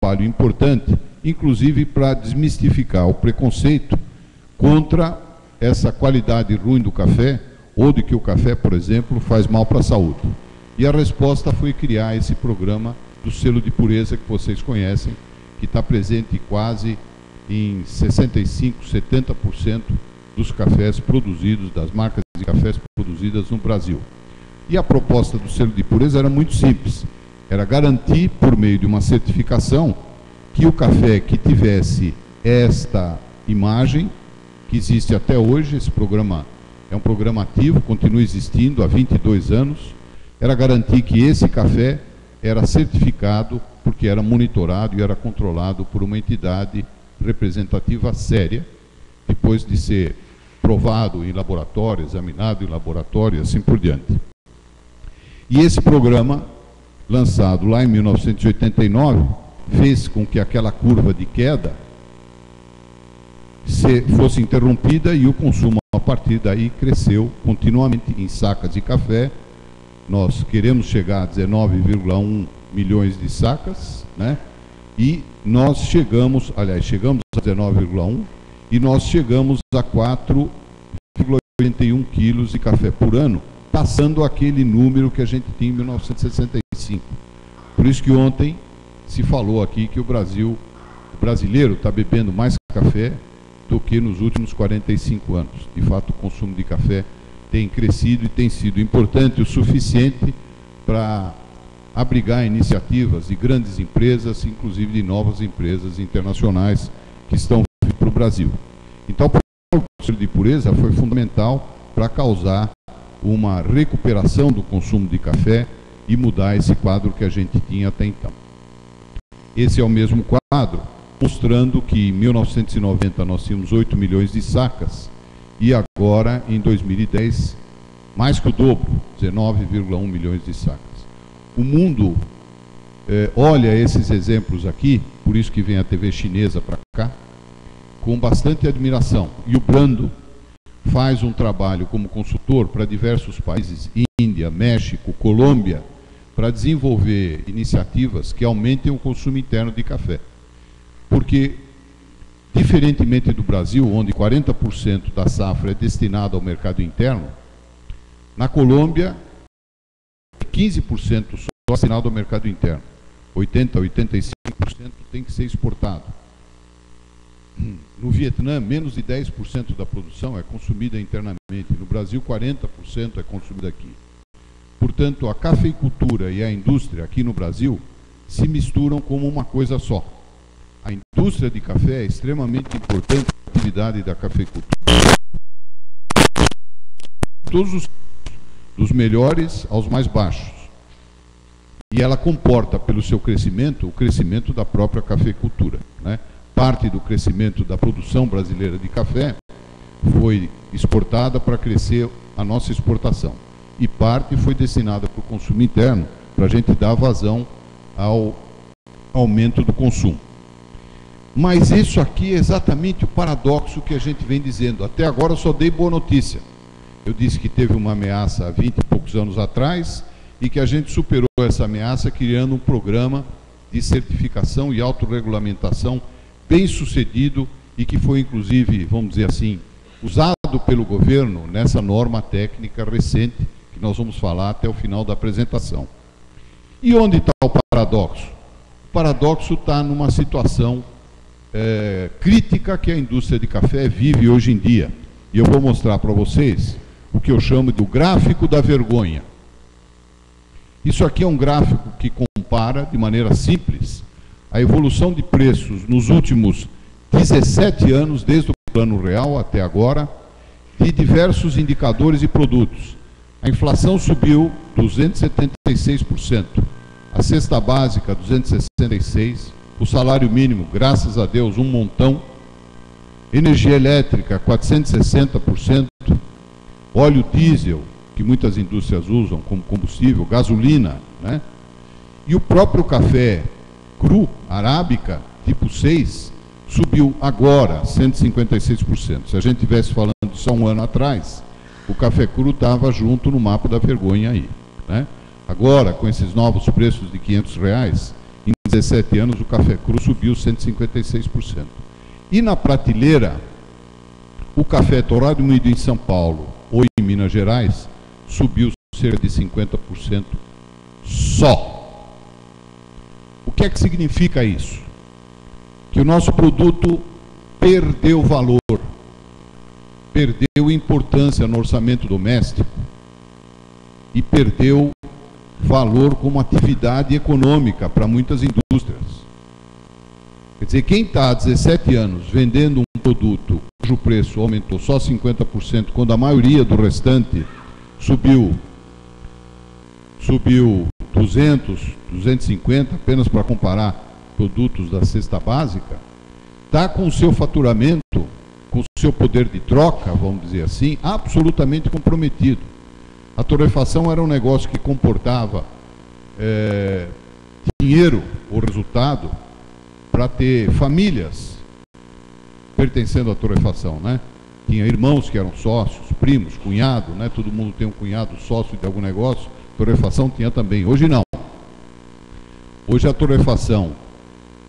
trabalho importante, inclusive para desmistificar o preconceito contra essa qualidade ruim do café, ou de que o café, por exemplo, faz mal para a saúde. E a resposta foi criar esse programa do selo de pureza que vocês conhecem, que está presente quase em 65%, 70% dos cafés produzidos, das marcas de cafés produzidas no Brasil. E a proposta do selo de pureza era muito simples, era garantir, por meio de uma certificação, que o café que tivesse esta imagem, que existe até hoje, esse programa é um programa ativo, continua existindo há 22 anos, era garantir que esse café era certificado, porque era monitorado e era controlado por uma entidade representativa séria, depois de ser provado em laboratório, examinado em laboratório, assim por diante. E esse programa, lançado lá em 1989, fez com que aquela curva de queda fosse interrompida e o consumo, a partir daí, cresceu continuamente em sacas de café. Nós queremos chegar a 19,1 milhões de sacas, né? E nós chegamos a 19,1 e nós chegamos a 4,81 quilos de café por ano, passando aquele número que a gente tinha em 1965. Por isso que ontem se falou aqui que o brasileiro está bebendo mais café do que nos últimos 45 anos. De fato, o consumo de café tem crescido e tem sido importante o suficiente para abrigar iniciativas de grandes empresas, inclusive de novas empresas internacionais que estão vindo para o Brasil. Então, o selo de pureza foi fundamental para causar uma recuperação do consumo de café e mudar esse quadro que a gente tinha até então. Esse é o mesmo quadro, mostrando que em 1990 nós tínhamos 8 milhões de sacas e agora, em 2010, mais que o dobro, 19,1 milhões de sacas. O mundo olha esses exemplos aqui, por isso que vem a TV chinesa para cá, com bastante admiração. E o Brando faz um trabalho como consultor para diversos países, Índia, México, Colômbia, para desenvolver iniciativas que aumentem o consumo interno de café. Porque, diferentemente do Brasil, onde 40% da safra é destinada ao mercado interno, na Colômbia, 15% só é destinado ao mercado interno. 80%, 85% tem que ser exportado. No Vietnã, menos de 10% da produção é consumida internamente. No Brasil, 40% é consumida aqui. Portanto, a cafeicultura e a indústria aqui no Brasil se misturam como uma coisa só. A indústria de café é extremamente importante para a atividade da cafeicultura. Todos dos melhores aos mais baixos. E ela comporta, pelo seu crescimento, o crescimento da própria cafeicultura, né? Parte do crescimento da produção brasileira de café foi exportada para crescer a nossa exportação. E parte foi destinada para o consumo interno, para a gente dar vazão ao aumento do consumo. Mas isso aqui é exatamente o paradoxo que a gente vem dizendo. Até agora eu só dei boa notícia. Eu disse que teve uma ameaça há 20 e poucos anos atrás e que a gente superou essa ameaça criando um programa de certificação e autorregulamentação bem sucedido e que foi, inclusive, vamos dizer assim, usado pelo governo nessa norma técnica recente que nós vamos falar até o final da apresentação. E onde está o paradoxo? O paradoxo está numa situação crítica que a indústria de café vive hoje em dia. E eu vou mostrar para vocês o que eu chamo do gráfico da vergonha. Isso aqui é um gráfico que compara, de maneira simples, a evolução de preços nos últimos 17 anos, desde o Plano Real até agora, de diversos indicadores e produtos. A inflação subiu 276%, a cesta básica 266%, o salário mínimo, graças a Deus, um montão, energia elétrica 460%, óleo diesel, que muitas indústrias usam como combustível, gasolina, né? E o próprio café cru, arábica, tipo 6, subiu agora 156%. Se a gente estivesse falando só um ano atrás, o café cru estava junto no mapa da vergonha aí, né? Agora, com esses novos preços de R$500, em 17 anos, o café cru subiu 156%. E na prateleira, o café torrado e moído em São Paulo ou em Minas Gerais subiu cerca de 50% só. O que é que significa isso? Que o nosso produto perdeu valor, perdeu importância no orçamento doméstico e perdeu valor como atividade econômica para muitas indústrias. Quer dizer, quem está há 17 anos vendendo um produto cujo preço aumentou só 50%, quando a maioria do restante subiu 200, 250, apenas para comparar produtos da cesta básica, está com o seu faturamento, com o seu poder de troca, vamos dizer assim, absolutamente comprometido. A torrefação era um negócio que comportava dinheiro, o resultado, para ter famílias pertencendo à torrefação, né? Tinha irmãos que eram sócios, primos, cunhado, né? Todo mundo tem um cunhado sócio de algum negócio. Torrefação tinha também. Hoje não. Hoje a torrefação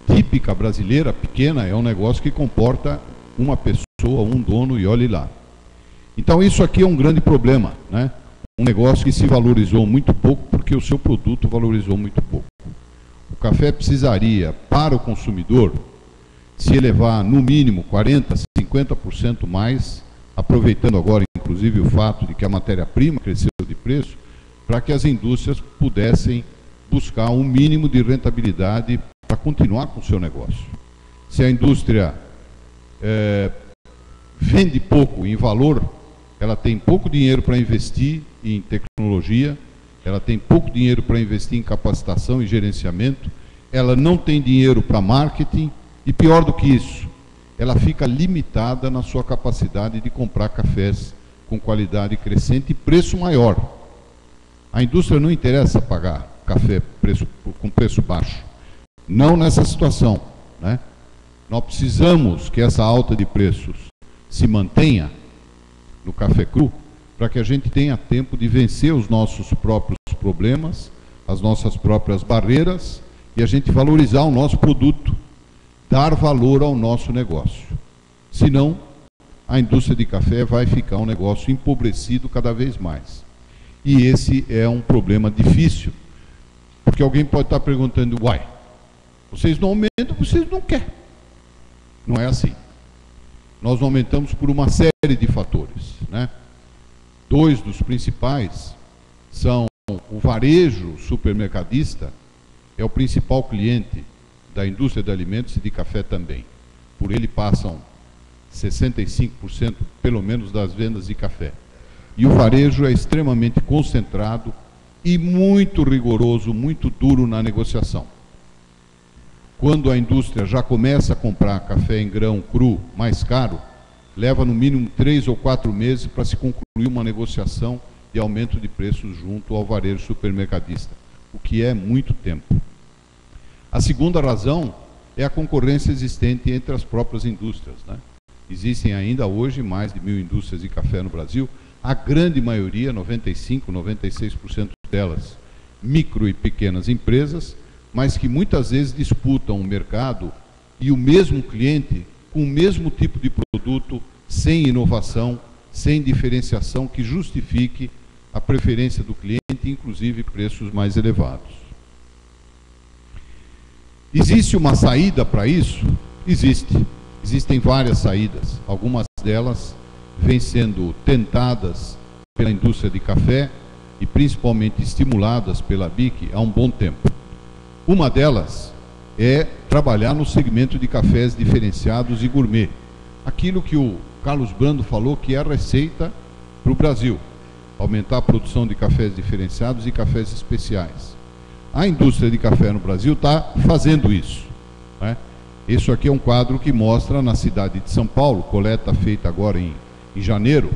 típica brasileira, pequena, é um negócio que comporta uma pessoa, um dono e olhe lá. Então isso aqui é um grande problema, né? Um negócio que se valorizou muito pouco porque o seu produto valorizou muito pouco. O café precisaria, para o consumidor, se elevar no mínimo 40%, 50% mais, aproveitando agora inclusive o fato de que a matéria-prima cresceu de preço, para que as indústrias pudessem buscar um mínimo de rentabilidade para continuar com o seu negócio. Se a indústria vende pouco em valor, ela tem pouco dinheiro para investir em tecnologia, ela tem pouco dinheiro para investir em capacitação e gerenciamento, ela não tem dinheiro para marketing e, pior do que isso, ela fica limitada na sua capacidade de comprar cafés com qualidade crescente e preço maior. A indústria não interessa pagar café com preço baixo. Não nessa situação, né? Nós precisamos que essa alta de preços se mantenha no café cru, para que a gente tenha tempo de vencer os nossos próprios problemas, as nossas próprias barreiras, e a gente valorizar o nosso produto, dar valor ao nosso negócio. Senão, a indústria de café vai ficar um negócio empobrecido cada vez mais. E esse é um problema difícil, porque alguém pode estar perguntando, uai, vocês não aumentam, vocês não querem. Não é assim. Nós não aumentamos por uma série de fatores, né? Dois dos principais são o varejo supermercadista, é o principal cliente da indústria de alimentos e de café também. Por ele passam 65% pelo menos das vendas de café. E o varejo é extremamente concentrado e muito rigoroso, muito duro na negociação. Quando a indústria já começa a comprar café em grão cru mais caro, leva no mínimo 3 ou 4 meses para se concluir uma negociação de aumento de preços junto ao varejo supermercadista, o que é muito tempo. A segunda razão é a concorrência existente entre as próprias indústrias, né? Existem ainda hoje mais de 1.000 indústrias de café no Brasil, a grande maioria, 95%, 96% delas, micro e pequenas empresas, mas que muitas vezes disputam o mercado e o mesmo cliente com o mesmo tipo de produto, sem inovação, sem diferenciação que justifique a preferência do cliente, inclusive preços mais elevados. Existe uma saída para isso? Existe. Existem várias saídas. Algumas delas vêm sendo tentadas pela indústria de café e principalmente estimuladas pela BIC há um bom tempo. Uma delas é trabalhar no segmento de cafés diferenciados e gourmet. Aquilo que o Carlos Brando falou que é a receita para o Brasil. Aumentar a produção de cafés diferenciados e cafés especiais. A indústria de café no Brasil está fazendo isso, né? Isso aqui é um quadro que mostra na cidade de São Paulo, coleta feita agora em janeiro,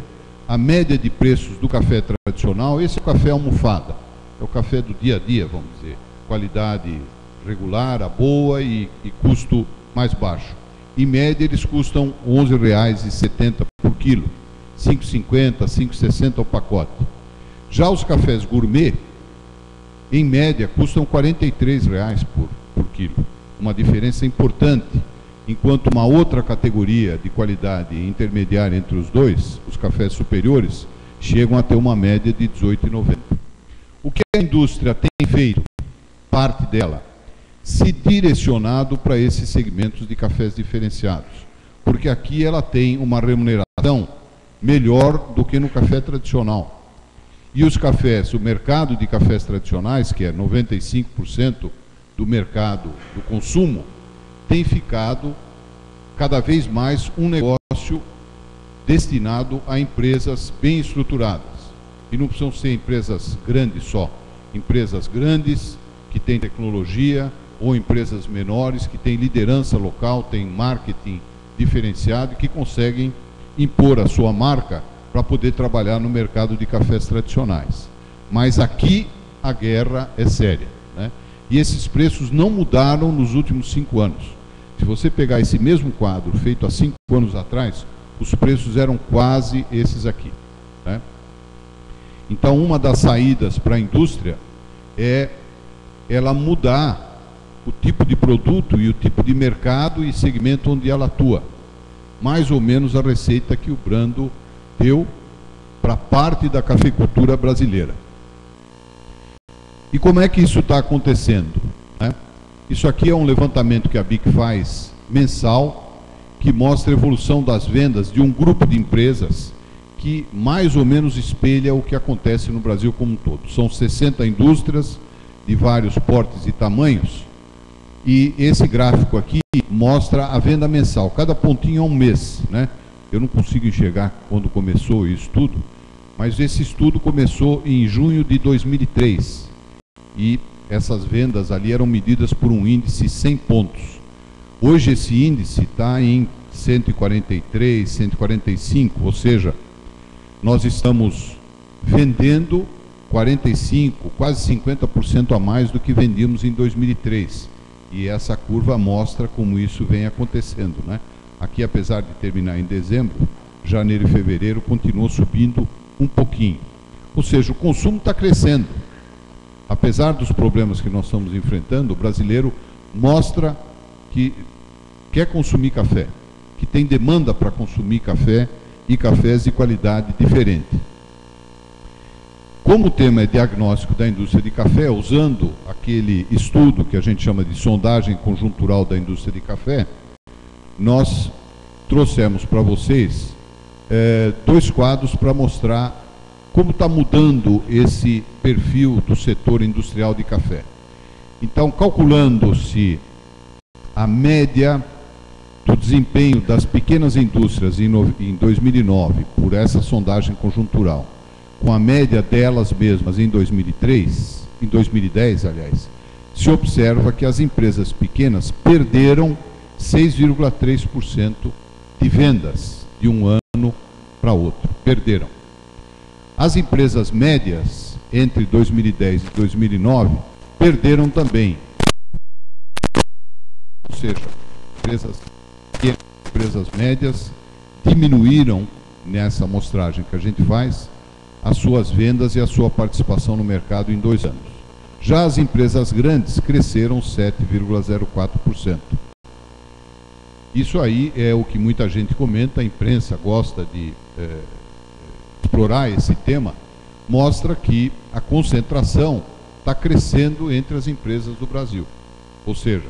a média de preços do café tradicional. Esse é o café almofada, é o café do dia a dia, vamos dizer. Qualidade regular, a boa e custo mais baixo. Em média, eles custam R$ 11,70 por quilo, R$ 5,50, R$ 5,60 o pacote. Já os cafés gourmet, em média, custam R$ 43 por quilo. Uma diferença importante, enquanto uma outra categoria de qualidade intermediária entre os dois, os cafés superiores, chegam a ter uma média de 18,90. O que a indústria tem feito, parte dela, se direcionado para esses segmentos de cafés diferenciados, porque aqui ela tem uma remuneração melhor do que no café tradicional. E os cafés, o mercado de cafés tradicionais, que é 95% do mercado do consumo, tem ficado cada vez mais um negócio destinado a empresas bem estruturadas. E não precisam ser empresas grandes só, empresas grandes que têm tecnologia, ou empresas menores que têm liderança local, têm marketing diferenciado e que conseguem impor a sua marca para poder trabalhar no mercado de cafés tradicionais. Mas aqui a guerra é séria, né? E esses preços não mudaram nos últimos 5 anos. Se você pegar esse mesmo quadro feito há 5 anos atrás, os preços eram quase esses aqui, né? Então, uma das saídas para a indústria é ela mudar o tipo de produto e o tipo de mercado e segmento onde ela atua. Mais ou menos a receita que o Brando deu para parte da cafeicultura brasileira. E como é que isso está acontecendo, né? Isso aqui é um levantamento que a BIC faz mensal, que mostra a evolução das vendas de um grupo de empresas que mais ou menos espelha o que acontece no Brasil como um todo. São 60 indústrias de vários portes e tamanhos, e esse gráfico aqui mostra a venda mensal. Cada pontinho é um mês, né? Eu não consigo enxergar quando começou isso tudo, mas esse estudo começou em junho de 2003. E essas vendas ali eram medidas por um índice 100 pontos. Hoje esse índice está em 143, 145, ou seja, nós estamos vendendo 45, quase 50% a mais do que vendíamos em 2003. E essa curva mostra como isso vem acontecendo, né? Aqui, apesar de terminar em dezembro, janeiro e fevereiro continuou subindo um pouquinho. Ou seja, o consumo está crescendo. Apesar dos problemas que nós estamos enfrentando, o brasileiro mostra que quer consumir café, que tem demanda para consumir café e cafés de qualidade diferente. Como o tema é diagnóstico da indústria de café, usando aquele estudo que a gente chama de sondagem conjuntural da indústria de café, nós trouxemos para vocês 2 quadros para mostrar como está mudando esse perfil do setor industrial de café. Então, calculando-se a média do desempenho das pequenas indústrias em 2009, por essa sondagem conjuntural, com a média delas mesmas em 2003, em 2010, aliás, se observa que as empresas pequenas perderam 6,3% de vendas de um ano para outro. Perderam. As empresas médias, entre 2010 e 2009, perderam também. Ou seja, empresas pequenas, empresas médias diminuíram nessa amostragem que a gente faz as suas vendas e a sua participação no mercado em 2 anos. Já as empresas grandes cresceram 7,04%. Isso aí é o que muita gente comenta, a imprensa gosta de explorar esse tema, mostra que a concentração está crescendo entre as empresas do Brasil. Ou seja,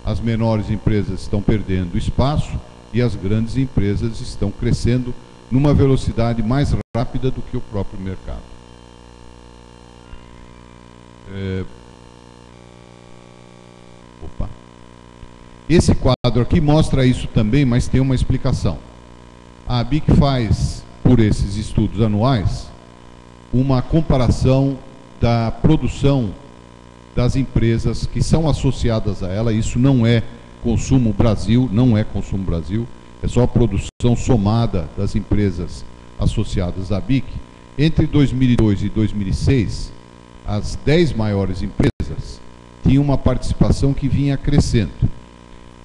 as menores empresas estão perdendo espaço e as grandes empresas estão crescendo numa velocidade mais rápida do que o próprio mercado. Esse quadro aqui mostra isso também, mas tem uma explicação. A BIC faz, por esses estudos anuais, uma comparação da produção das empresas que são associadas a ela. Isso não é Consumo Brasil, não é Consumo Brasil, é só a produção somada das empresas associadas à BIC. Entre 2002 e 2006, as 10 maiores empresas tinham uma participação que vinha crescendo.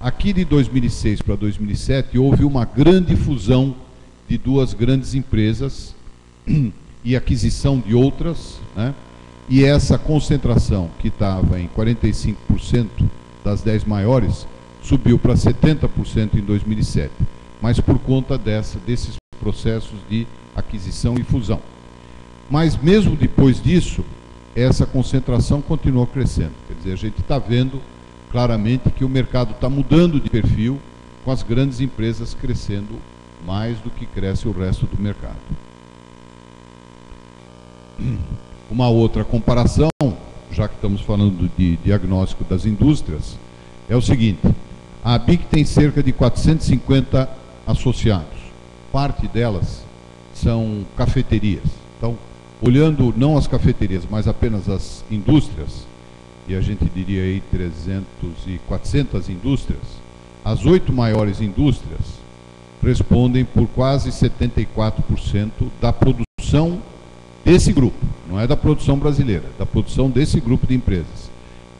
Aqui de 2006 para 2007 houve uma grande fusão de 2 grandes empresas e aquisição de outras, né? E essa concentração que estava em 45% das 10 maiores subiu para 70% em 2007, mas por conta desses processos de aquisição e fusão. Mas mesmo depois disso, essa concentração continuou crescendo. Quer dizer, a gente está vendo claramente que o mercado está mudando de perfil, com as grandes empresas crescendo mais do que cresce o resto do mercado. Uma outra comparação, já que estamos falando de diagnóstico das indústrias, é o seguinte: a ABIC tem cerca de 450 associados. Parte delas são cafeterias. Então, olhando não as cafeterias, mas apenas as indústrias, e a gente diria aí 300 e 400 indústrias, as 8 maiores indústrias respondem por quase 74% da produção desse grupo, não é da produção brasileira, da produção desse grupo de empresas.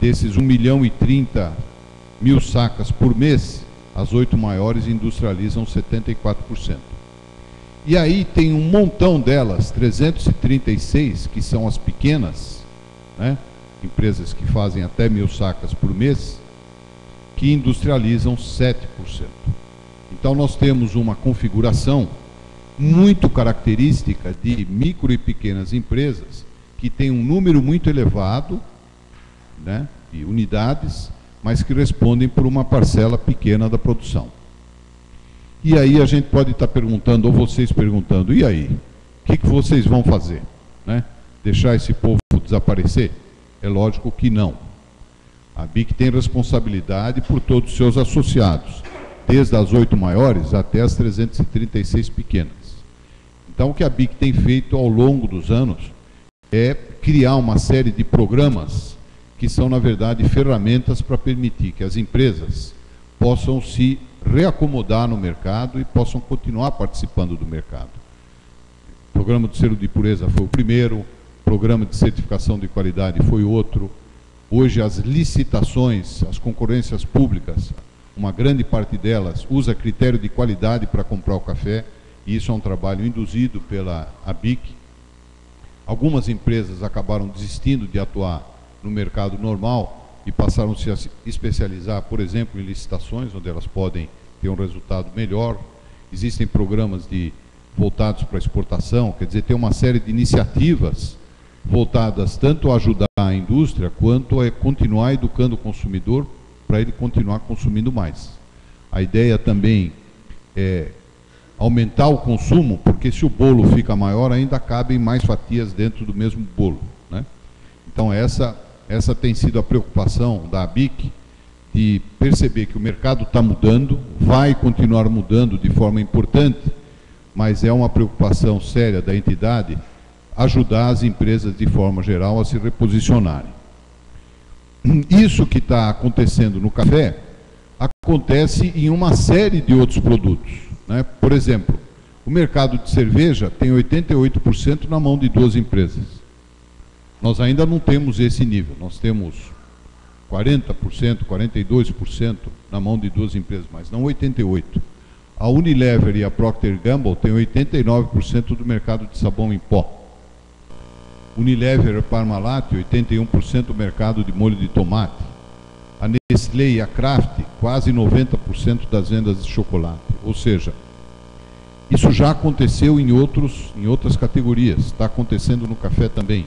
Desses 1.030.000 sacas por mês, as 8 maiores industrializam 74%. E aí tem um montão delas, 336, que são as pequenas, né, empresas que fazem até 1.000 sacas por mês, que industrializam 7%. Então nós temos uma configuração muito característica de micro e pequenas empresas que tem um número muito elevado, né, de unidades, mas que respondem por uma parcela pequena da produção. E aí a gente pode estar perguntando, ou vocês perguntando, e aí? O que vocês vão fazer? Né? Deixar esse povo desaparecer? É lógico que não. A ABIC tem responsabilidade por todos os seus associados, desde as 8 maiores até as 336 pequenas. Então, o que a ABIC tem feito ao longo dos anos é criar uma série de programas que são, na verdade, ferramentas para permitir que as empresas possam se reacomodar no mercado e possam continuar participando do mercado. O programa do selo de pureza foi o primeiro, o programa de certificação de qualidade foi outro. Hoje as licitações, as concorrências públicas, uma grande parte delas usa critério de qualidade para comprar o café, e isso é um trabalho induzido pela ABIC. Algumas empresas acabaram desistindo de atuar no mercado normal e passaram a se especializar, por exemplo, em licitações, onde elas podem ter um resultado melhor. Existem programas voltados para exportação, quer dizer, tem uma série de iniciativas voltadas tanto a ajudar a indústria, quanto a continuar educando o consumidor para ele continuar consumindo mais. A ideia também é aumentar o consumo, porque se o bolo fica maior, ainda cabem mais fatias dentro do mesmo bolo, né? Então essa tem sido a preocupação da ABIC, de perceber que o mercado está mudando, vai continuar mudando de forma importante, mas é uma preocupação séria da entidade ajudar as empresas de forma geral a se reposicionarem. Isso que está acontecendo no café acontece em uma série de outros produtos, né? Por exemplo, o mercado de cerveja tem 88% na mão de 2 empresas. Nós ainda não temos esse nível, nós temos 40%, 42% na mão de 2 empresas, mas não 88%. A Unilever e a Procter & Gamble têm 89% do mercado de sabão em pó. Unilever e Parmalat, 81% do mercado de molho de tomate. A Nestlé e a Kraft, quase 90% das vendas de chocolate. Ou seja, isso já aconteceu em outras categorias, está acontecendo no café também.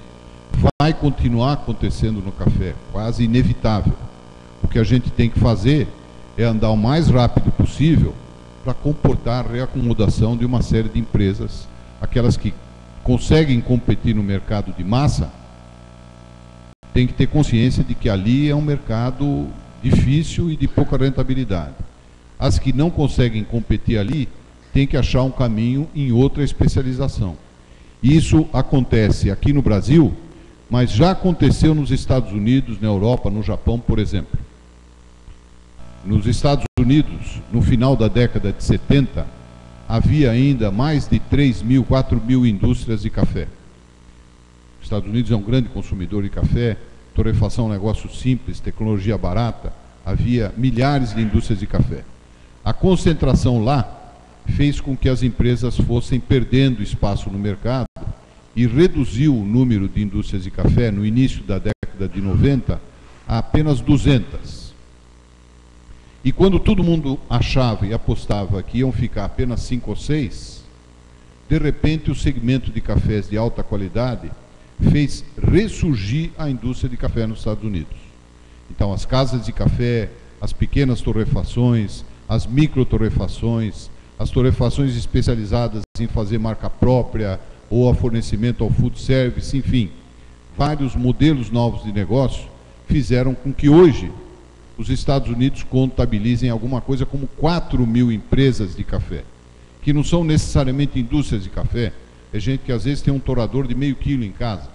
Vai continuar acontecendo no café, quase inevitável. O que a gente tem que fazer é andar o mais rápido possível para comportar a reacomodação de uma série de empresas, aquelas que conseguem competir no mercado de massa, tem que ter consciência de que ali é um mercado difícil e de pouca rentabilidade. As que não conseguem competir ali, tem que achar um caminho em outra especialização. Isso acontece aqui no Brasil, mas já aconteceu nos Estados Unidos, na Europa, no Japão, por exemplo. Nos Estados Unidos, no final da década de 70, havia ainda mais de 3.000, 4.000 indústrias de café. Os Estados Unidos é um grande consumidor de café, torrefação é um negócio simples, tecnologia barata, havia milhares de indústrias de café. A concentração lá fez com que as empresas fossem perdendo espaço no mercado e reduziu o número de indústrias de café no início da década de 90 a apenas 200. E quando todo mundo achava e apostava que iam ficar apenas 5 ou 6, de repente o segmento de cafés de alta qualidade fez ressurgir a indústria de café nos Estados Unidos. Então as casas de café, as pequenas torrefações, as microtorrefações, as torrefações especializadas em fazer marca própria ou a fornecimento ao food service, enfim, vários modelos novos de negócio fizeram com que hoje os Estados Unidos contabilizem alguma coisa como 4.000 empresas de café, que não são necessariamente indústrias de café, é gente que às vezes tem um torador de meio quilo em casa,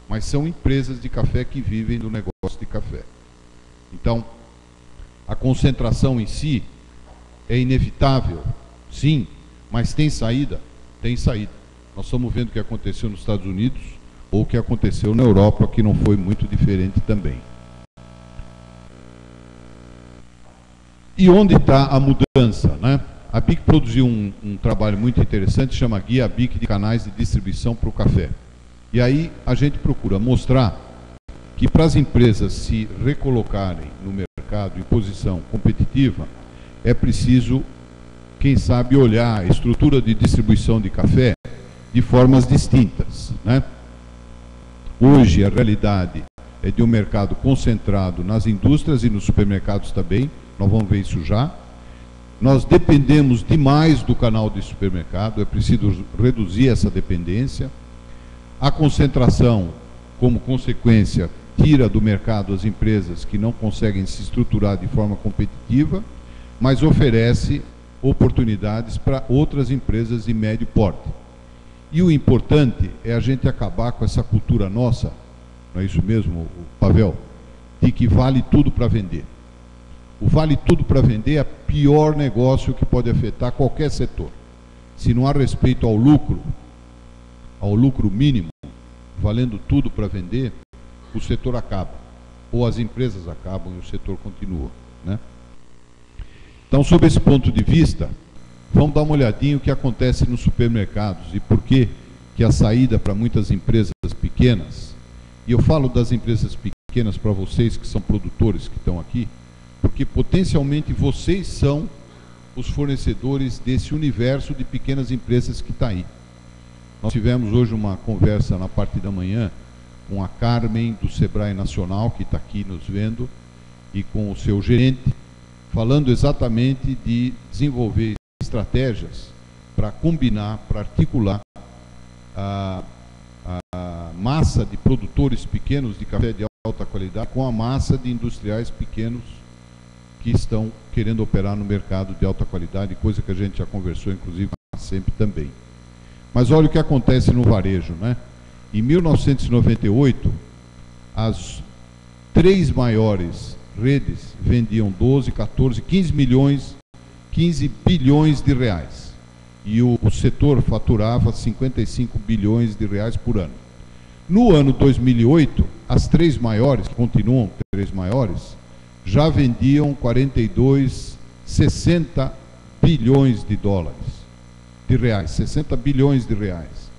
mas são empresas de café que vivem do negócio de café. Então, a concentração em si é inevitável, sim, mas tem saída? Tem saída. Nós estamos vendo o que aconteceu nos Estados Unidos ou o que aconteceu na Europa, que não foi muito diferente também. E onde está a mudança, né? A BIC produziu um trabalho muito interessante, chama Guia BIC de Canais de Distribuição para o Café. E aí a gente procura mostrar que para as empresas se recolocarem no mercado em posição competitiva, é preciso, quem sabe, olhar a estrutura de distribuição de café de formas distintas, né? Hoje a realidade é de um mercado concentrado nas indústrias e nos supermercados também, nós vamos ver isso já. Nós dependemos demais do canal de supermercado, é preciso reduzir essa dependência. A concentração, como consequência, tira do mercado as empresas que não conseguem se estruturar de forma competitiva, mas oferece oportunidades para outras empresas de médio porte. E o importante é a gente acabar com essa cultura nossa, não é isso mesmo, Pavel, de que vale tudo para vender. O vale tudo para vender é o pior negócio que pode afetar qualquer setor. Se não há respeito ao lucro mínimo, valendo tudo para vender, o setor acaba. Ou as empresas acabam e o setor continua, né? Então, sob esse ponto de vista, vamos dar uma olhadinha o que acontece nos supermercados e por que a saída para muitas empresas pequenas, e eu falo das empresas pequenas para vocês que são produtores que estão aqui, porque potencialmente vocês são os fornecedores desse universo de pequenas empresas que está aí. Nós tivemos hoje uma conversa na parte da manhã com a Carmen do Sebrae Nacional, que está aqui nos vendo, e com o seu gerente, falando exatamente de desenvolver estratégias para combinar, para articular a massa de produtores pequenos de café de alta qualidade com a massa de industriais pequenos que estão querendo operar no mercado de alta qualidade, coisa que a gente já conversou, inclusive, sempre também. Mas olha o que acontece no varejo, né? Em 1998, as 3 maiores redes vendiam 12, 14, 15 bilhões de reais. E o setor faturava 55 bilhões de reais por ano. No ano 2008, as 3 maiores, que continuam 3 maiores, já vendiam 60 bilhões de dólares, de reais, 60 bilhões de reais.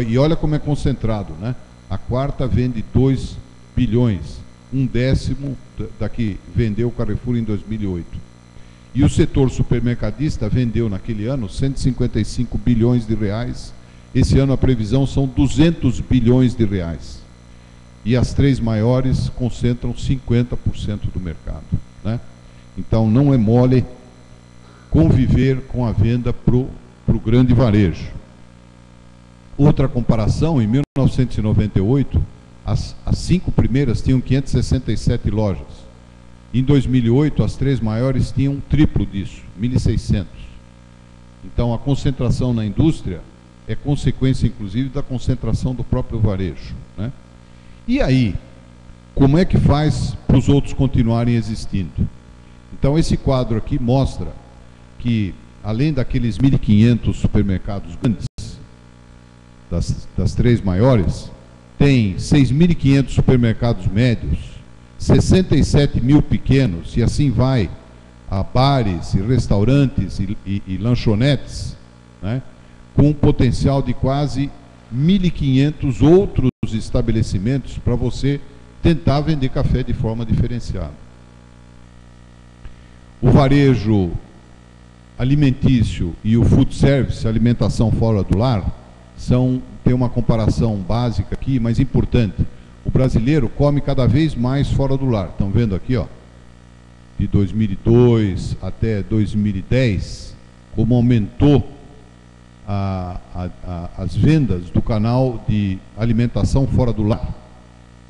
E olha como é concentrado, né? A quarta vende 2 bilhões, 1/10 da que vendeu o Carrefour em 2008. E o setor supermercadista vendeu naquele ano 155 bilhões de reais. Esse ano a previsão são 200 bilhões de reais. E as 3 maiores concentram 50% do mercado, né? Então não é mole conviver com a venda para o grande varejo. Outra comparação, em 1998, as 5 primeiras tinham 567 lojas. Em 2008, as 3 maiores tinham um triplo disso, 1.600. Então a concentração na indústria é consequência, inclusive, da concentração do próprio varejo, né? E aí, como é que faz para os outros continuarem existindo? Então, esse quadro aqui mostra que, além daqueles 1.500 supermercados grandes, das 3 maiores, tem 6.500 supermercados médios, 67 mil pequenos, e assim vai, a bares, e restaurantes e lanchonetes, né, com um potencial de quase 1.500 outros estabelecimentos para você tentar vender café de forma diferenciada. O varejo alimentício e o food service, alimentação fora do lar, tem uma comparação básica aqui, mas importante. O brasileiro come cada vez mais fora do lar. Estão vendo aqui, ó, de 2002 até 2010, como aumentou as vendas do canal de alimentação fora do lar.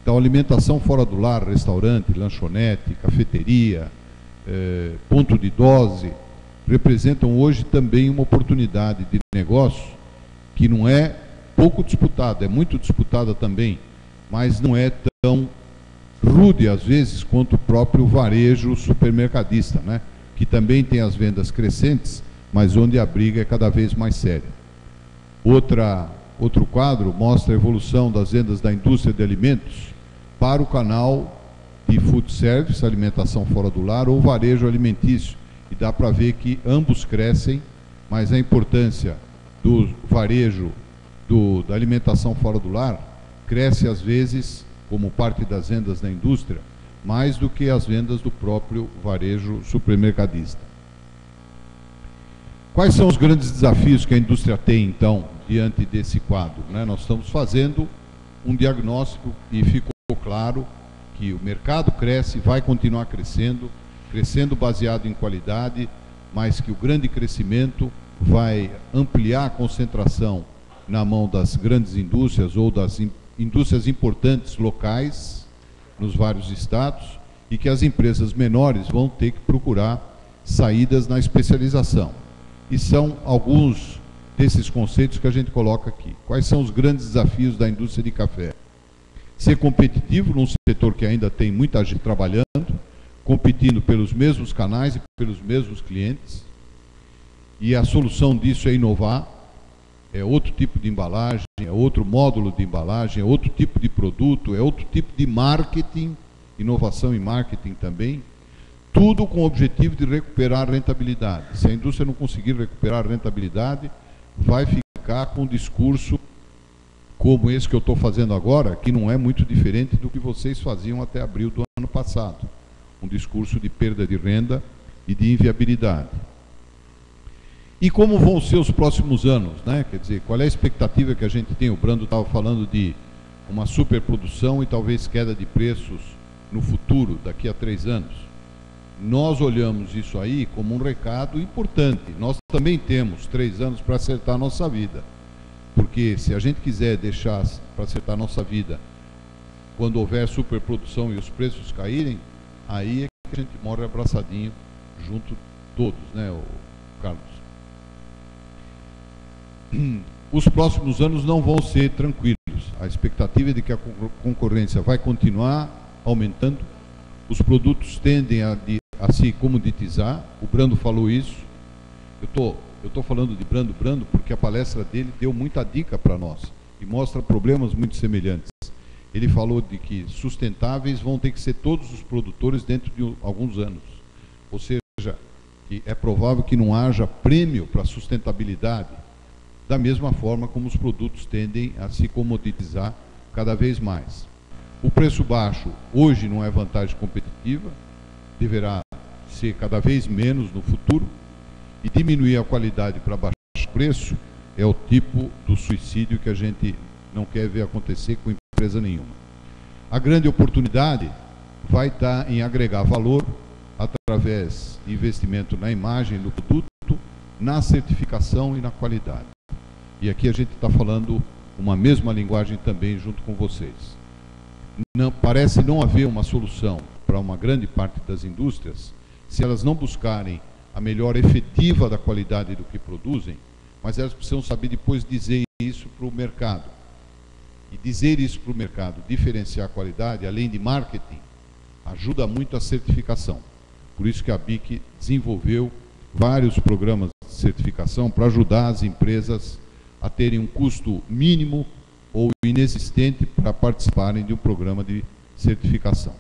Então, alimentação fora do lar, restaurante, lanchonete, cafeteria, ponto de dose, representam hoje também uma oportunidade de negócio que não é pouco disputada, é muito disputada também, mas não é tão rude, às vezes, quanto o próprio varejo supermercadista, né? Que também tem as vendas crescentes, mas onde a briga é cada vez mais séria. Outro quadro mostra a evolução das vendas da indústria de alimentos para o canal de food service, alimentação fora do lar, ou varejo alimentício. E dá para ver que ambos crescem, mas a importância do varejo, da alimentação fora do lar, cresce às vezes, como parte das vendas da indústria, mais do que as vendas do próprio varejo supermercadista. Quais são os grandes desafios que a indústria tem, então, diante desse quadro, né? Nós estamos fazendo um diagnóstico e ficou claro que o mercado cresce, vai continuar crescendo baseado em qualidade, mas que o grande crescimento vai ampliar a concentração na mão das grandes indústrias ou das indústrias importantes locais nos vários estados, e que as empresas menores vão ter que procurar saídas na especialização. E são alguns desses conceitos que a gente coloca aqui. Quais são os grandes desafios da indústria de café? Ser competitivo num setor que ainda tem muita gente trabalhando, competindo pelos mesmos canais e pelos mesmos clientes. E a solução disso é inovar, é outro tipo de embalagem, é outro módulo de embalagem, é outro tipo de produto, é outro tipo de marketing, inovação e marketing também, tudo com o objetivo de recuperar a rentabilidade. Se a indústria não conseguir recuperar a rentabilidade, vai ficar com um discurso como esse que eu estou fazendo agora, que não é muito diferente do que vocês faziam até abril do ano passado. Um discurso de perda de renda e de inviabilidade. E como vão ser os próximos anos, né? Quer dizer, qual é a expectativa que a gente tem? O Brando estava falando de uma superprodução e talvez queda de preços no futuro, daqui a 3 anos. Nós olhamos isso aí como um recado importante. Nós também temos 3 anos para acertar a nossa vida. Porque se a gente quiser deixar para acertar a nossa vida quando houver superprodução e os preços caírem, aí é que a gente morre abraçadinho junto todos, né, Carlos? Os próximos anos não vão ser tranquilos. A expectativa é de que a concorrência vai continuar aumentando. Os produtos tendem a se comoditizar. O Brando falou isso. Eu estou falando de Brando porque a palestra dele deu muita dica para nós e mostra problemas muito semelhantes. Ele falou de que sustentáveis vão ter que ser todos os produtores dentro de alguns anos. Ou seja, que é provável que não haja prêmio para sustentabilidade, da mesma forma como os produtos tendem a se comoditizar cada vez mais. O preço baixo hoje não é vantagem competitiva, deverá ser cada vez menos no futuro, e diminuir a qualidade para baixar o preço é o tipo do suicídio que a gente não quer ver acontecer com empresa nenhuma. A grande oportunidade vai estar em agregar valor através de investimento na imagem do produto, na certificação e na qualidade. E aqui a gente está falando uma mesma linguagem também junto com vocês. Parece não haver uma solução para uma grande parte das indústrias se elas não buscarem a melhor efetiva da qualidade do que produzem, mas elas precisam saber depois dizer isso para o mercado. E dizer isso para o mercado, diferenciar a qualidade, além de marketing, ajuda muito a certificação. Por isso que a BIC desenvolveu vários programas de certificação para ajudar as empresas a terem um custo mínimo ou inexistente para participarem de um programa de certificação.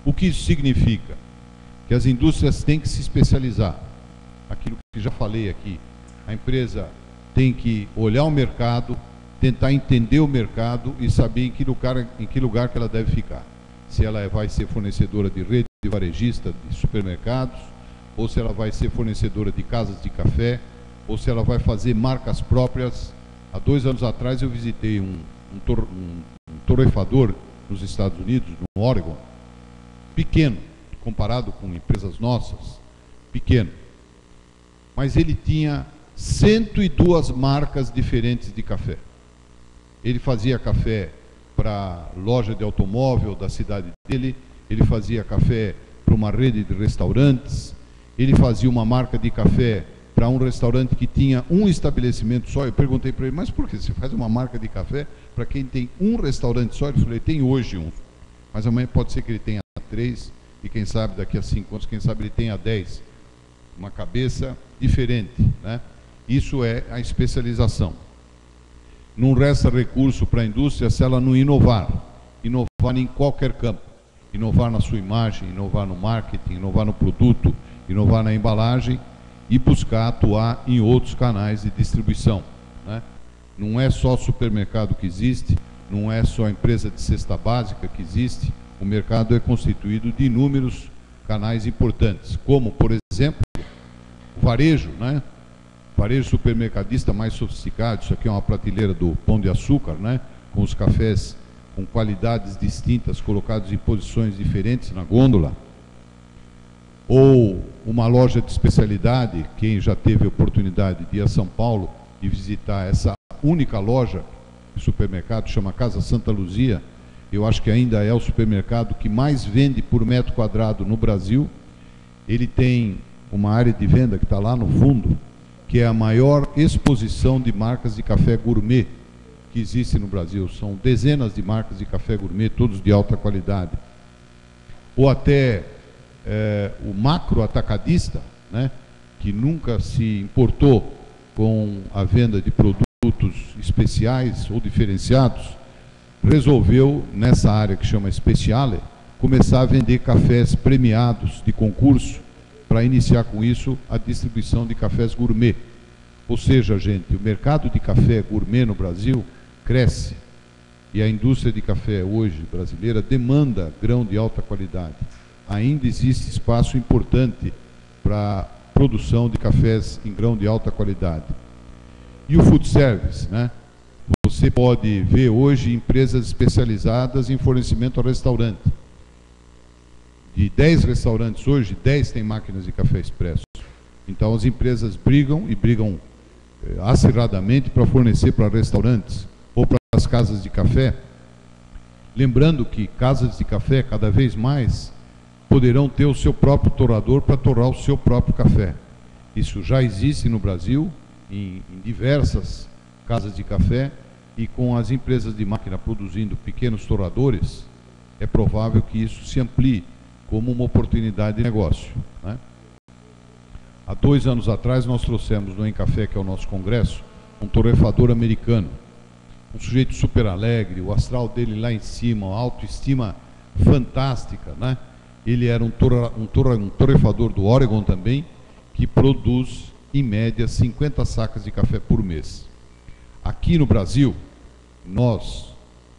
O que isso significa? Que as indústrias têm que se especializar. Aquilo que já falei aqui. A empresa tem que olhar o mercado, tentar entender o mercado e saber em que lugar que ela deve ficar. Se ela vai ser fornecedora de rede de varejista de supermercados, ou se ela vai ser fornecedora de casas de café, ou se ela vai fazer marcas próprias. Há 2 anos atrás eu visitei um torrefador nos Estados Unidos, no Oregon, pequeno, comparado com empresas nossas, pequeno. Mas ele tinha 102 marcas diferentes de café. Ele fazia café para loja de automóvel da cidade dele, ele fazia café para uma rede de restaurantes, ele fazia uma marca de café para um restaurante que tinha um estabelecimento só. Eu perguntei para ele, mas por que você faz uma marca de café para quem tem um restaurante só? Ele falou, ele tem hoje um, mas amanhã pode ser que ele tenha 3, e quem sabe daqui a 5 anos, quem sabe ele tenha 10. Uma cabeça diferente, né? Isso é a especialização. Não resta recurso para a indústria se ela não inovar em qualquer campo, inovar na sua imagem, inovar no marketing, inovar no produto, inovar na embalagem e buscar atuar em outros canais de distribuição, né? Não é só supermercado que existe, não é só empresa de cesta básica que existe, o mercado é constituído de inúmeros canais importantes, como, por exemplo, o varejo, né? Varejo supermercadista mais sofisticado, isso aqui é uma prateleira do Pão de Açúcar, né? Com os cafés com qualidades distintas, colocados em posições diferentes na gôndola. Ou uma loja de especialidade, quem já teve a oportunidade de ir a São Paulo e visitar essa única loja de supermercado, chama Casa Santa Luzia, eu acho que ainda é o supermercado que mais vende por metro quadrado no Brasil. Ele tem uma área de venda que está lá no fundo, que é a maior exposição de marcas de café gourmet que existe no Brasil. São dezenas de marcas de café gourmet, todos de alta qualidade. Ou até o macro atacadista, né, que nunca se importou com a venda de produtos especiais ou diferenciados, resolveu, nessa área que chama Speciale, começar a vender cafés premiados de concurso, para iniciar com isso a distribuição de cafés gourmet. Ou seja, gente, o mercado de café gourmet no Brasil cresce e a indústria de café hoje brasileira demanda grão de alta qualidade. Ainda existe espaço importante para a produção de cafés em grão de alta qualidade. E o food service, né? Você pode ver hoje empresas especializadas em fornecimento a restaurante. De 10 restaurantes hoje, 10 têm máquinas de café expresso. Então as empresas brigam acirradamente para fornecer para restaurantes ou para as casas de café. Lembrando que casas de café, cada vez mais, poderão ter o seu próprio torrador para torrar o seu próprio café. Isso já existe no Brasil, em diversas casas de café, e com as empresas de máquina produzindo pequenos torradores, é provável que isso se amplie como uma oportunidade de negócio, né? Há 2 anos atrás nós trouxemos no Encafé, que é o nosso congresso, um torrefador americano, um sujeito super alegre, o astral dele lá em cima, uma autoestima fantástica, né? Ele era um torrefador do Oregon também, que produz em média 50 sacas de café por mês. Aqui no Brasil, nós,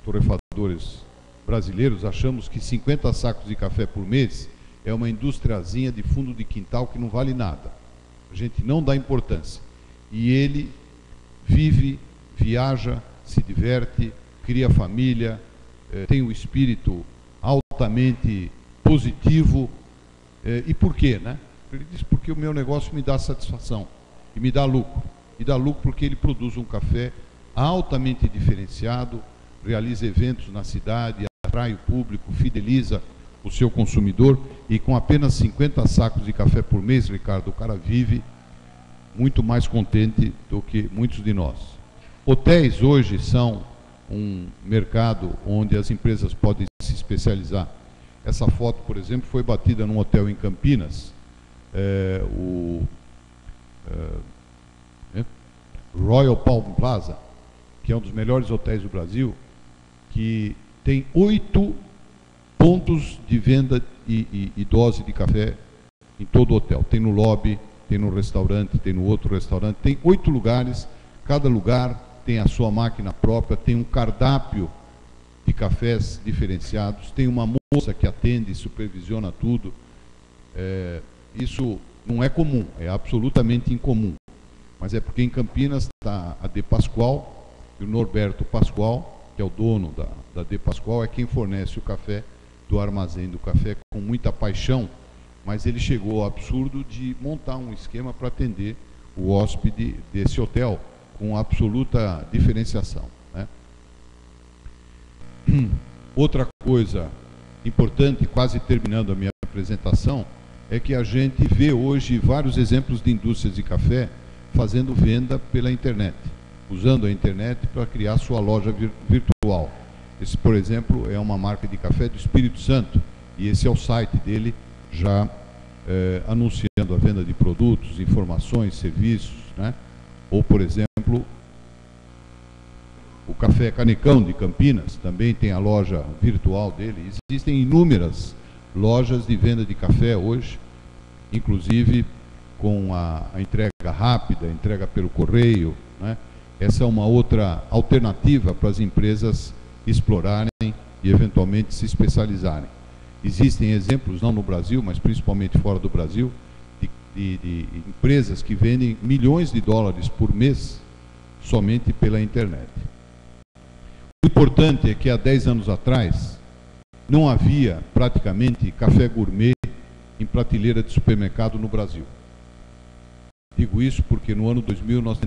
torrefadores brasileiros, achamos que 50 sacos de café por mês é uma industriazinha de fundo de quintal que não vale nada. A gente não dá importância. E ele vive, viaja, se diverte, cria família, tem um espírito altamente positivo. E por quê, né? Ele diz, porque o meu negócio me dá satisfação e me dá lucro. E dá lucro porque ele produz um café altamente diferenciado, realiza eventos na cidade, atrai o público, fideliza o seu consumidor, e com apenas 50 sacos de café por mês, Ricardo, o cara vive muito mais contente do que muitos de nós. Hotéis hoje são um mercado onde as empresas podem se especializar. Essa foto, por exemplo, foi batida num hotel em Campinas, Royal Palm Plaza, que é um dos melhores hotéis do Brasil, que tem 8 pontos de venda e dose de café em todo o hotel. Tem no lobby, tem no restaurante, tem no outro restaurante, tem 8 lugares, cada lugar tem a sua máquina própria, tem um cardápio de cafés diferenciados, tem uma moça que atende e supervisiona tudo. Isso não é comum, é absolutamente incomum. Mas é porque em Campinas está a De Pascoal, e o Norberto Pascoal, que é o dono da De Pascoal, é quem fornece o café do Armazém do Café com muita paixão, mas ele chegou ao absurdo de montar um esquema para atender o hóspede desse hotel, com absoluta diferenciação, né? Outra coisa importante, quase terminando a minha apresentação, é que a gente vê hoje vários exemplos de indústrias de café fazendo venda pela internet, usando a internet para criar sua loja virtual. Esse, por exemplo, é uma marca de café do Espírito Santo, e esse é o site dele, já anunciando a venda de produtos, informações, serviços, né? Ou, por exemplo, o Café Canecão de Campinas, também tem a loja virtual dele. Existem inúmeras lojas de venda de café hoje, inclusive com a entrega rápida, entrega pelo correio, né? Essa é uma outra alternativa para as empresas explorarem e eventualmente se especializarem. Existem exemplos, não no Brasil, mas principalmente fora do Brasil, de empresas que vendem milhões de dólares por mês somente pela internet. O importante é que há 10 anos atrás não havia praticamente café gourmet em prateleira de supermercado no Brasil. Digo isso porque no ano 2000 nós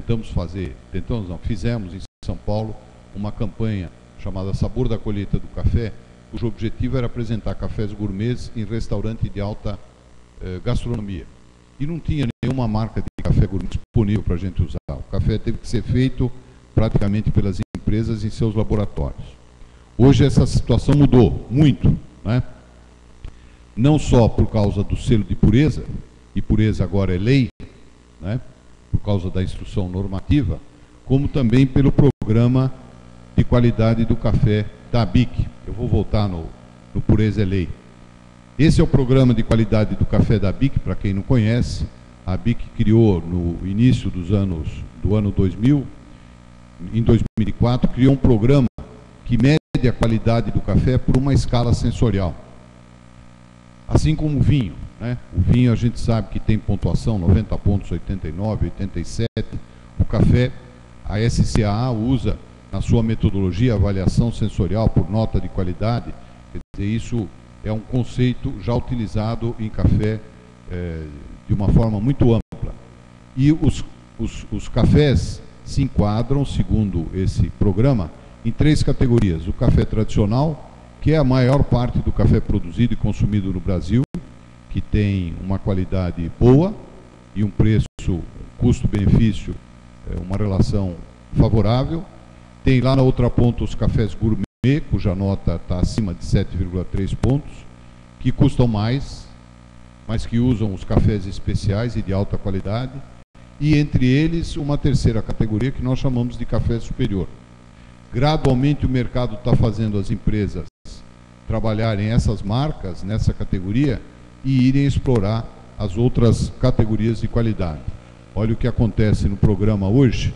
fizemos em São Paulo uma campanha chamada Sabor da Colheita do Café, cujo objetivo era apresentar cafés gourmets em restaurante de alta gastronomia. E não tinha nenhuma marca de café gourmet disponível para a gente usar. O café teve que ser feito praticamente pelas empresas em seus laboratórios. Hoje essa situação mudou muito, né? Não só por causa do selo de pureza, e pureza agora é lei, né? Por causa da instrução normativa, como também pelo programa de qualidade do café da ABIC. Eu vou voltar no Pureza é Lei. Esse é o programa de qualidade do café da ABIC, para quem não conhece. A ABIC criou no início do ano 2000, em 2004, criou um programa que mede a qualidade do café por uma escala sensorial. Assim como o vinho, né? O vinho a gente sabe que tem pontuação 90 pontos, 89, 87. O café, a SCAA usa na sua metodologia avaliação sensorial por nota de qualidade. Quer dizer, isso é um conceito já utilizado em café de uma forma muito ampla. E os cafés se enquadram, segundo esse programa, em 3 categorias. O café tradicional, que é a maior parte do café produzido e consumido no Brasil, que tem uma qualidade boa e um preço, custo-benefício, uma relação favorável. Tem lá na outra ponta os cafés gourmet, cuja nota está acima de 7,3 pontos, que custam mais, mas que usam os cafés especiais e de alta qualidade. E entre eles uma terceira categoria que nós chamamos de café superior. Gradualmente o mercado está fazendo as empresas trabalharem essas marcas nessa categoria e irem explorar as outras categorias de qualidade. Olha o que acontece no programa hoje.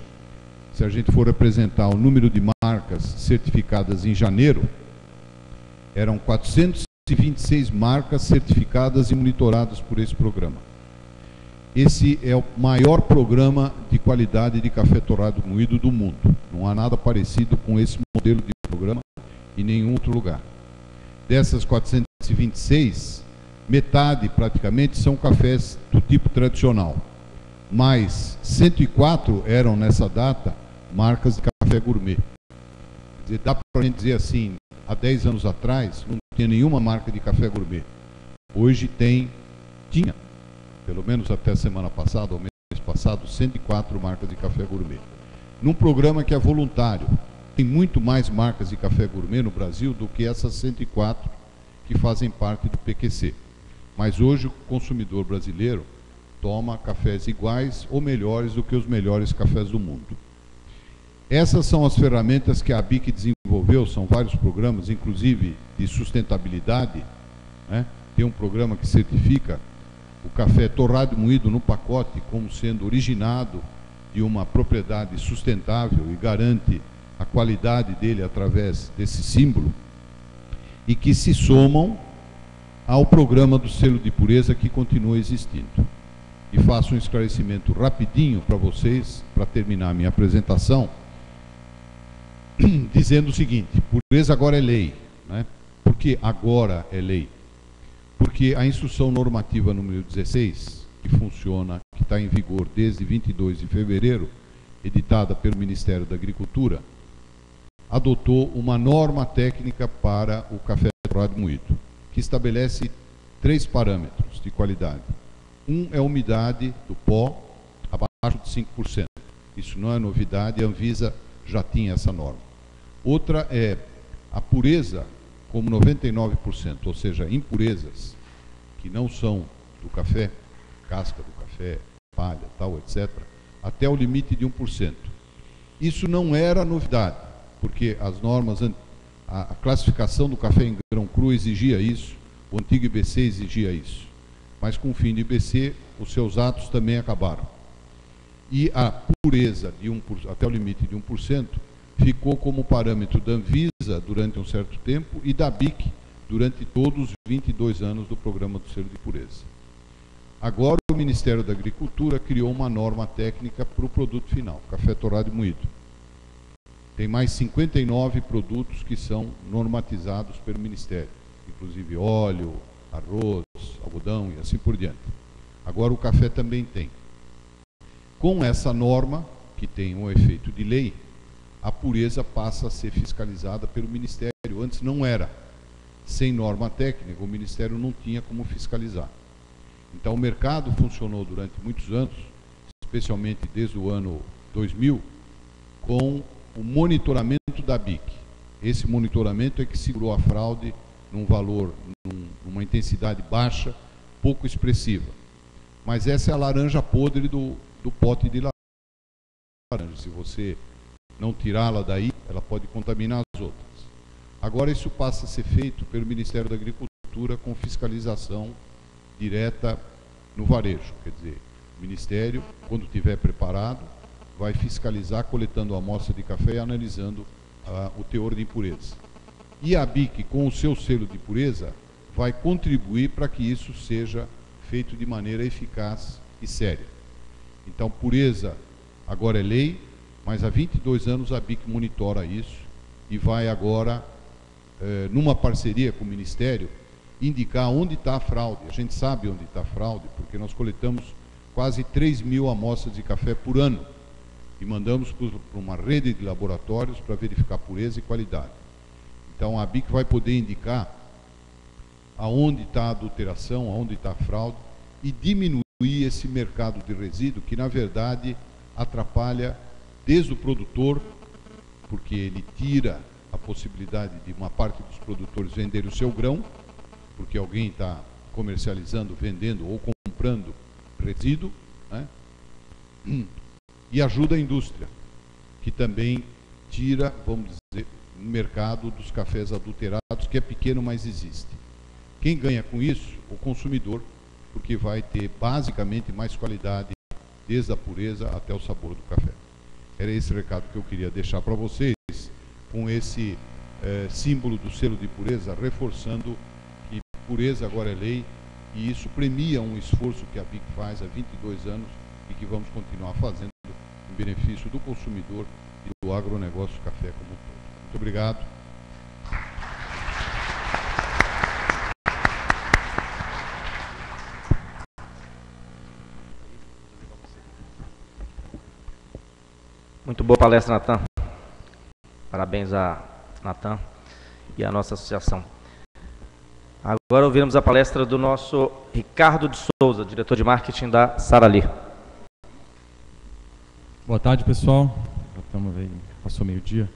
Se a gente for apresentar o número de marcas certificadas em janeiro, eram 426 marcas certificadas e monitoradas por esse programa. Esse é o maior programa de qualidade de café torrado moído do mundo. Não há nada parecido com esse modelo de programa em nenhum outro lugar. Dessas 426, metade praticamente são cafés do tipo tradicional, mas 104 eram nessa data marcas de café gourmet. Quer dizer, dá para a gente dizer assim, há 10 anos atrás não tinha nenhuma marca de café gourmet. Hoje tinha, pelo menos até a semana passada, ou mês passado, 104 marcas de café gourmet. Num programa que é voluntário, tem muito mais marcas de café gourmet no Brasil do que essas 104 que fazem parte do PQC. Mas hoje o consumidor brasileiro toma cafés iguais ou melhores do que os melhores cafés do mundo. Essas são as ferramentas que a ABIC desenvolveu, são vários programas, inclusive de sustentabilidade, né? Tem um programa que certifica o café torrado e moído no pacote como sendo originado de uma propriedade sustentável e garante a qualidade dele através desse símbolo e que se somam ao programa do selo de pureza que continua existindo. E faço um esclarecimento rapidinho para vocês, para terminar a minha apresentação, dizendo o seguinte: pureza agora é lei, né? Por que agora é lei? Porque a instrução normativa número 16, que funciona, que está em vigor desde 22 de fevereiro, editada pelo Ministério da Agricultura, adotou uma norma técnica para o café torrado moído, que estabelece 3 parâmetros de qualidade. Um é a umidade do pó abaixo de 5%. Isso não é novidade, a Anvisa já tinha essa norma. Outra é a pureza como 99%, ou seja, impurezas que não são do café, casca do café, palha, tal, etc., até o limite de 1%. Isso não era novidade, porque as normas, a classificação do café em grão cru exigia isso, o antigo IBC exigia isso. Mas com o fim do IBC, os seus atos também acabaram. E a pureza de 1%, até o limite de 1%, ficou como parâmetro da Anvisa durante um certo tempo e da BIC durante todos os 22 anos do programa do selo de pureza. Agora o Ministério da Agricultura criou uma norma técnica para o produto final, café torrado e moído. Tem mais 59 produtos que são normatizados pelo Ministério, inclusive óleo, arroz, algodão e assim por diante. Agora o café também tem. Com essa norma, que tem um efeito de lei, a pureza passa a ser fiscalizada pelo Ministério. Antes não era. Sem norma técnica, o Ministério não tinha como fiscalizar. Então o mercado funcionou durante muitos anos, especialmente desde o ano 2000, com o monitoramento da BIC. Esse monitoramento é que segurou a fraude num valor, numa intensidade baixa, pouco expressiva. Mas essa é a laranja podre do pote de laranja. Se você não tirá-la daí, ela pode contaminar as outras. Agora isso passa a ser feito pelo Ministério da Agricultura com fiscalização direta no varejo. Quer dizer, o Ministério, quando estiver preparado, vai fiscalizar coletando a amostra de café e analisando o teor de impureza. E a BIC, com o seu selo de pureza, vai contribuir para que isso seja feito de maneira eficaz e séria. Então, pureza agora é lei, mas há 22 anos a BIC monitora isso e vai agora, numa parceria com o Ministério, indicar onde está a fraude. A gente sabe onde está a fraude, porque nós coletamos quase 3.000 amostras de café por ano e mandamos para uma rede de laboratórios para verificar pureza e qualidade. Então a BIC vai poder indicar aonde está a adulteração, aonde está a fraude e diminuir esse mercado de resíduo que, na verdade, atrapalha desde o produtor, porque ele tira a possibilidade de uma parte dos produtores vender o seu grão, porque alguém está comercializando, vendendo ou comprando resíduo, né? E ajuda a indústria, que também tira, vamos dizer, o mercado dos cafés adulterados, que é pequeno, mas existe. Quem ganha com isso? O consumidor, porque vai ter basicamente mais qualidade, desde a pureza até o sabor do café. Era esse recado que eu queria deixar para vocês, com esse símbolo do selo de pureza, reforçando que pureza agora é lei, e isso premia um esforço que a BIC faz há 22 anos e que vamos continuar fazendo em benefício do consumidor e do agronegócio café como um todo. Muito obrigado. Muito boa palestra, Natan. Parabéns a Natan e a nossa associação. Agora ouviremos a palestra do nosso Ricardo de Souza, diretor de marketing da Sarali. Boa tarde, pessoal. Passou meio-dia.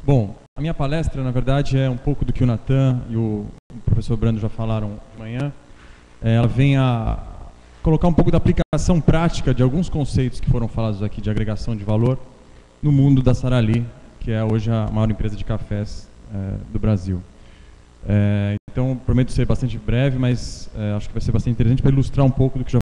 Bom, a minha palestra, na verdade, é um pouco do que o Natan e o professor Brando já falaram de manhã. Ela vem a colocar um pouco da aplicação prática de alguns conceitos que foram falados aqui de agregação de valor no mundo da Sarali, que é hoje a maior empresa de cafés do Brasil. Então, prometo ser bastante breve, mas acho que vai ser bastante interessante para ilustrar um pouco do que já